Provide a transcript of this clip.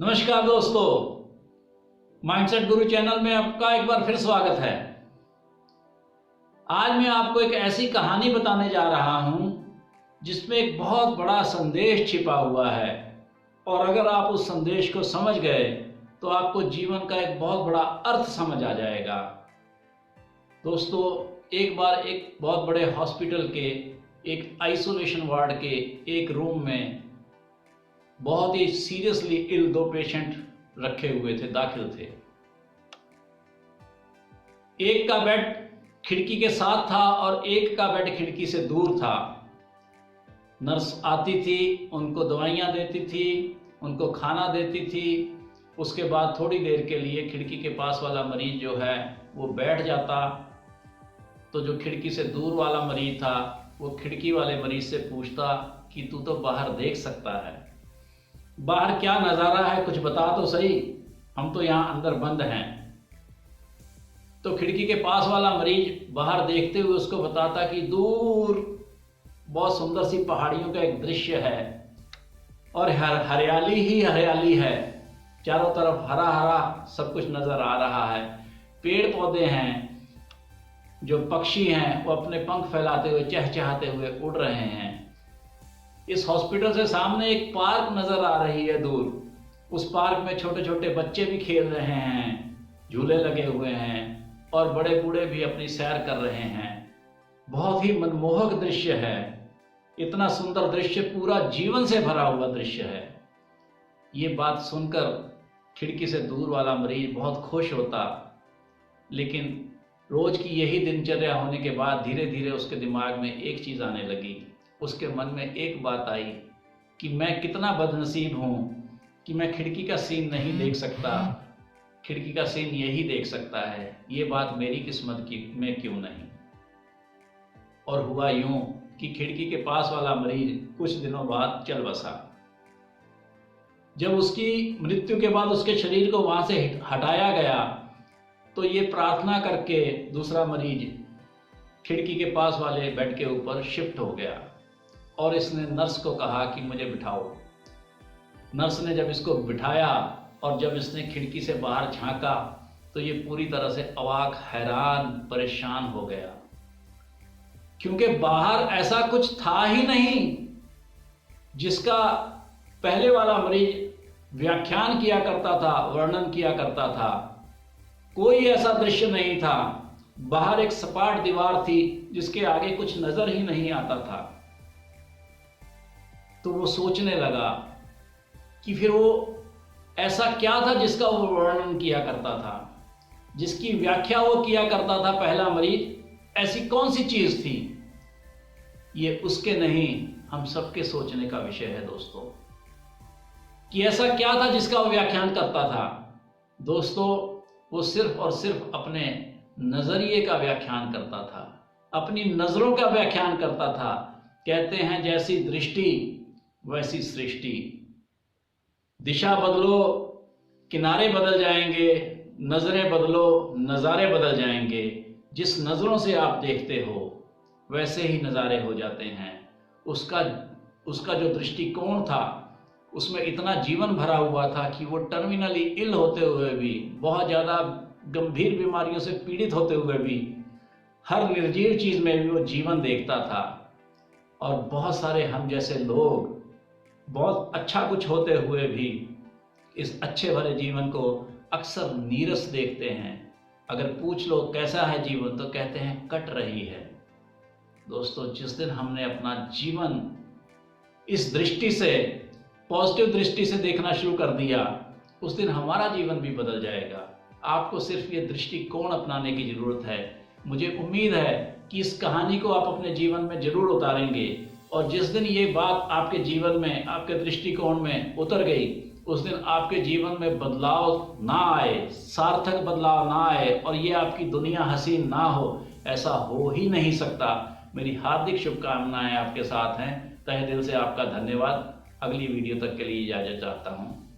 नमस्कार दोस्तों, माइंडसेट गुरु चैनल में आपका एक बार फिर स्वागत है। आज मैं आपको एक ऐसी कहानी बताने जा रहा हूं जिसमें एक बहुत बड़ा संदेश छिपा हुआ है और अगर आप उस संदेश को समझ गए तो आपको जीवन का एक बहुत बड़ा अर्थ समझ आ जाएगा। दोस्तों, एक बार एक बहुत बड़े हॉस्पिटल के एक आइसोलेशन वार्ड के एक रूम में बहुत ही सीरियसली इल दो पेशेंट रखे हुए थे, दाखिल थे। एक का बेड खिड़की के साथ था और एक का बेड खिड़की से दूर था। नर्स आती थी, उनको दवाइयाँ देती थी, उनको खाना देती थी। उसके बाद थोड़ी देर के लिए खिड़की के पास वाला मरीज जो है वो बैठ जाता, तो जो खिड़की से दूर वाला मरीज था वो खिड़की वाले मरीज से पूछता कि तू तो बाहर देख सकता है, बाहर क्या नज़ारा है, कुछ बता तो सही, हम तो यहाँ अंदर बंद हैं। तो खिड़की के पास वाला मरीज बाहर देखते हुए उसको बताता कि दूर बहुत सुंदर सी पहाड़ियों का एक दृश्य है और हरियाली ही हरियाली है, चारों तरफ हरा हरा सब कुछ नज़र आ रहा है, पेड़ पौधे हैं, जो पक्षी हैं वो अपने पंख फैलाते हुए चहचहाते हुए उड़ रहे हैं। इस हॉस्पिटल से सामने एक पार्क नजर आ रही है दूर। उस पार्क में छोटे छोटे बच्चे भी खेल रहे हैं, झूले लगे हुए हैं और बड़े बूढ़े भी अपनी सैर कर रहे हैं। बहुत ही मनमोहक दृश्य है। इतना सुंदर दृश्य, पूरा जीवन से भरा हुआ दृश्य है। ये बात सुनकर खिड़की से दूर वाला मरीज बहुत खुश होता, लेकिन रोज की यही दिनचर्या होने के बाद धीरे धीरे उसके दिमाग में एक चीज़ आने लगी। उसके मन में एक बात आई कि मैं कितना बदनसीब हूँ कि मैं खिड़की का सीन नहीं देख सकता, खिड़की का सीन यही देख सकता है। ये बात मेरी किस्मत की में क्यों नहीं। और हुआ यूं कि खिड़की के पास वाला मरीज कुछ दिनों बाद चल बसा। जब उसकी मृत्यु के बाद उसके शरीर को वहां से हटाया गया तो ये प्रार्थना करके दूसरा मरीज खिड़की के पास वाले बेड के ऊपर शिफ्ट हो गया और इसने नर्स को कहा कि मुझे बिठाओ। नर्स ने जब इसको बिठाया और जब इसने खिड़की से बाहर झांका तो ये पूरी तरह से अवाक, हैरान, परेशान हो गया, क्योंकि बाहर ऐसा कुछ था ही नहीं जिसका पहले वाला मरीज व्याख्यान किया करता था, वर्णन किया करता था। कोई ऐसा दृश्य नहीं था। बाहर एक सपाट दीवार थी जिसके आगे कुछ नजर ही नहीं आता था। तो वो सोचने लगा कि फिर वो ऐसा क्या था जिसका वो वर्णन किया करता था, जिसकी व्याख्या वो किया करता था पहला मरीज। ऐसी कौन सी चीज थी? ये उसके नहीं, हम सबके सोचने का विषय है दोस्तों, कि ऐसा क्या था जिसका वो व्याख्यान करता था। दोस्तों, वो सिर्फ और सिर्फ अपने नजरिए का व्याख्यान करता था, अपनी नजरों का व्याख्यान करता था। कहते हैं जैसी दृष्टि वैसी सृष्टि। दिशा बदलो, किनारे बदल जाएंगे, नजरें बदलो, नज़ारे बदल जाएंगे। जिस नज़रों से आप देखते हो वैसे ही नज़ारे हो जाते हैं। उसका जो दृष्टिकोण था उसमें इतना जीवन भरा हुआ था कि वो टर्मिनली इल होते हुए भी, बहुत ज़्यादा गंभीर बीमारियों से पीड़ित होते हुए भी, हर निर्जीव चीज़ में भी वो जीवन देखता था। और बहुत सारे हम जैसे लोग बहुत अच्छा कुछ होते हुए भी इस अच्छे भरे जीवन को अक्सर नीरस देखते हैं। अगर पूछ लो कैसा है जीवन तो कहते हैं कट रही है। दोस्तों, जिस दिन हमने अपना जीवन इस दृष्टि से, पॉजिटिव दृष्टि से देखना शुरू कर दिया, उस दिन हमारा जीवन भी बदल जाएगा। आपको सिर्फ ये दृष्टिकोण अपनाने की ज़रूरत है। मुझे उम्मीद है कि इस कहानी को आप अपने जीवन में ज़रूर उतारेंगे और जिस दिन ये बात आपके जीवन में, आपके दृष्टिकोण में उतर गई, उस दिन आपके जीवन में बदलाव ना आए, सार्थक बदलाव ना आए और ये आपकी दुनिया हसीन ना हो, ऐसा हो ही नहीं सकता। मेरी हार्दिक शुभकामनाएं आपके साथ हैं। तहे दिल से आपका धन्यवाद। अगली वीडियो तक के लिए इजाज़त चाहता हूँ।